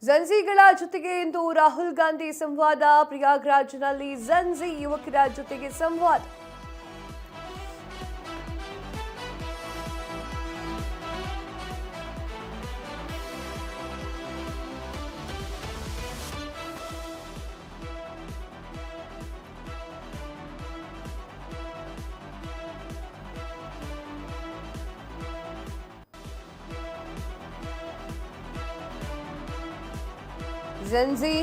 ಝನ್ಸಿಗಳ ಜೊತೆಗೆ ಇಂದು ರಾಹುಲ್ ಗಾಂಧಿ ಸಂವಾದ. ಪ್ರಯಾಗ್ರಾಜ್ನಲ್ಲಿ ಝನ್ಸಿ ಯುವಕರ ಜೊತೆಗೆ ಸಂವಾದ. ಝನ್ಸಿ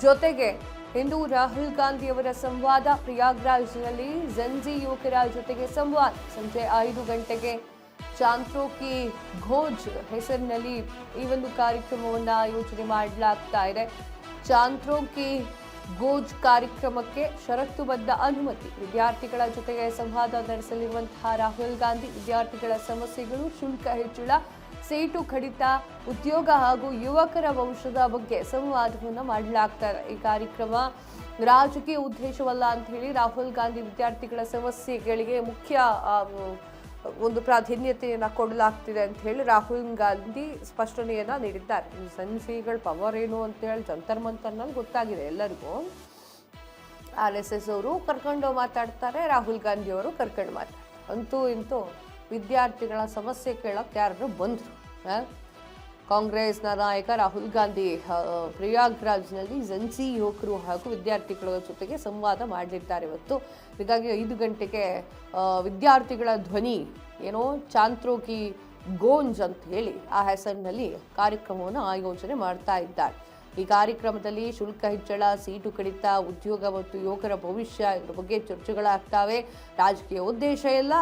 ಜೊತೆಗೆ ಇಂದು ರಾಹುಲ್ ಗಾಂಧಿ ಅವರ ಸಂವಾದ. ಪ್ರಯಾಗ್ರಾಜ್ನಲ್ಲಿ ಝನ್ಸಿ ಯುವಕರ ಜೊತೆಗೆ ಸಂವಾದ. ಸಂಜೆ 5 ಗಂಟೆಗೆ ಚಾಂತ್ರೋ ಕಿ ಘೋಜ್ ಹೆಸರಿನಲ್ಲಿ ಈ ಒಂದು ಕಾರ್ಯಕ್ರಮವನ್ನು ಆಯೋಜನೆ ಮಾಡಲಾಗ್ತಾ ಇದೆ. ಚಾಂತ್ರೋ ಕಿ ಘೋಜ್ ಕಾರ್ಯಕ್ರಮಕ್ಕೆ ಷರತ್ತುಬದ್ಧ ಅನುಮತಿ. ವಿದ್ಯಾರ್ಥಿಗಳ ಜೊತೆಗೆ ಸಂವಾದ ನಡೆಸಲಿರುವಂತಹ ರಾಹುಲ್ ಗಾಂಧಿ ವಿದ್ಯಾರ್ಥಿಗಳ ಸಮಸ್ಯೆಗಳು, ಶುಲ್ಕ ಹೆಚ್ಚಳ, ಸೀಟು ಕಡಿತ, ಉದ್ಯೋಗ ಹಾಗೂ ಯುವಕರ ಭವಿಷ್ಯದ ಬಗ್ಗೆ ಸಂವಾದವನ್ನು ಮಾಡಲಾಗ್ತಾ ಇದೆ. ಈ ಕಾರ್ಯಕ್ರಮ ರಾಜಕೀಯ ಉದ್ದೇಶವಲ್ಲ ಅಂತ ಹೇಳಿ ರಾಹುಲ್ ಗಾಂಧಿ ವಿದ್ಯಾರ್ಥಿಗಳ ಸಮಸ್ಯೆಗಳಿಗೆ ಮುಖ್ಯ ಒಂದು ಪ್ರಾಧಾನ್ಯತೆಯನ್ನು ಕೊಡಲಾಗ್ತಿದೆ ಅಂತ ಹೇಳಿ ರಾಹುಲ್ ಗಾಂಧಿ ಸ್ಪಷ್ಟನೆಯನ್ನ ನೀಡಿದ್ದಾರೆ. ಝನ್ಸಿಗಳ ಪವರ್ ಏನು ಅಂತ ಹೇಳಿ ಜಂತರ್ ಮಂತರ್ನಲ್ಲಿ ಗೊತ್ತಾಗಿದೆ ಎಲ್ಲರಿಗೂ. RSS ಅವರು ಕರ್ಕೊಂಡು ಮಾತಾಡ್ತಾರೆ, ರಾಹುಲ್ ಗಾಂಧಿ ಅವರು ಕರ್ಕೊಂಡು ಮಾತಾಡ್ತಾರೆ. ಅಂತೂ ಇಂತೂ ವಿದ್ಯಾರ್ಥಿಗಳ ಸಮಸ್ಯೆ ಕೇಳಕ್ಕೆ ಯಾರು ಬಂದರು. ಕಾಂಗ್ರೆಸ್ನ ನಾಯಕ ರಾಹುಲ್ ಗಾಂಧಿ ಪ್ರಯಾಗ್ರಾಜ್ನಲ್ಲಿ ಝನ್ಸಿ ಯುವಕರು ಹಾಗೂ ವಿದ್ಯಾರ್ಥಿಗಳ ಜೊತೆಗೆ ಸಂವಾದ ಮಾಡಲಿದ್ದಾರೆ ಇವತ್ತು. ಹೀಗಾಗಿ 5 ಗಂಟೆಗೆ ವಿದ್ಯಾರ್ಥಿಗಳ ಧ್ವನಿ ಏನೋ ಚಾಂತ್ರೋ ಕಿ ಗೋಂಜ್ ಅಂತ ಹೇಳಿ ಆ ಹೆಸರಿನಲ್ಲಿ ಕಾರ್ಯಕ್ರಮವನ್ನು ಆಯೋಜನೆ ಮಾಡ್ತಾ ಇದ್ದಾರೆ. ಈ ಕಾರ್ಯಕ್ರಮದಲ್ಲಿ ಶುಲ್ಕ ಹೆಚ್ಚಳ, ಸೀಟು ಕಡಿತ, ಉದ್ಯೋಗ ಮತ್ತು ಯುವಕರ ಭವಿಷ್ಯ ಇದರ ಬಗ್ಗೆ ಚರ್ಚೆಗಳಾಗ್ತವೆ. ರಾಜಕೀಯ ಉದ್ದೇಶ ಎಲ್ಲ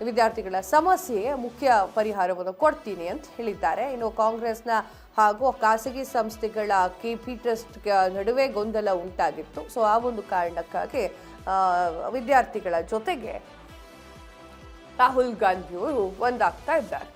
ವಿದ್ಯಾರ್ಥಿಗಳ ಸಮಸ್ಯೆಗೆ ಮುಖ್ಯ ಪರಿಹಾರವನ್ನು ಕೊಡ್ತೀನಿ ಅಂತ ಹೇಳಿದ್ದಾರೆ. ಇನ್ನು ಕಾಂಗ್ರೆಸ್ನ ಹಾಗೂ ಖಾಸಗಿ ಸಂಸ್ಥೆಗಳ KP ಟ್ರಸ್ಟ್ ನಡುವೆ ಗೊಂದಲ ಉಂಟಾಗಿತ್ತು. ಸೊ ಆ ಒಂದು ಕಾರಣಕ್ಕಾಗಿ ವಿದ್ಯಾರ್ಥಿಗಳ ಜೊತೆಗೆ ರಾಹುಲ್ ಗಾಂಧಿಯವರು ಒಂದಾಗ್ತಾ ಇದ್ದಾರೆ.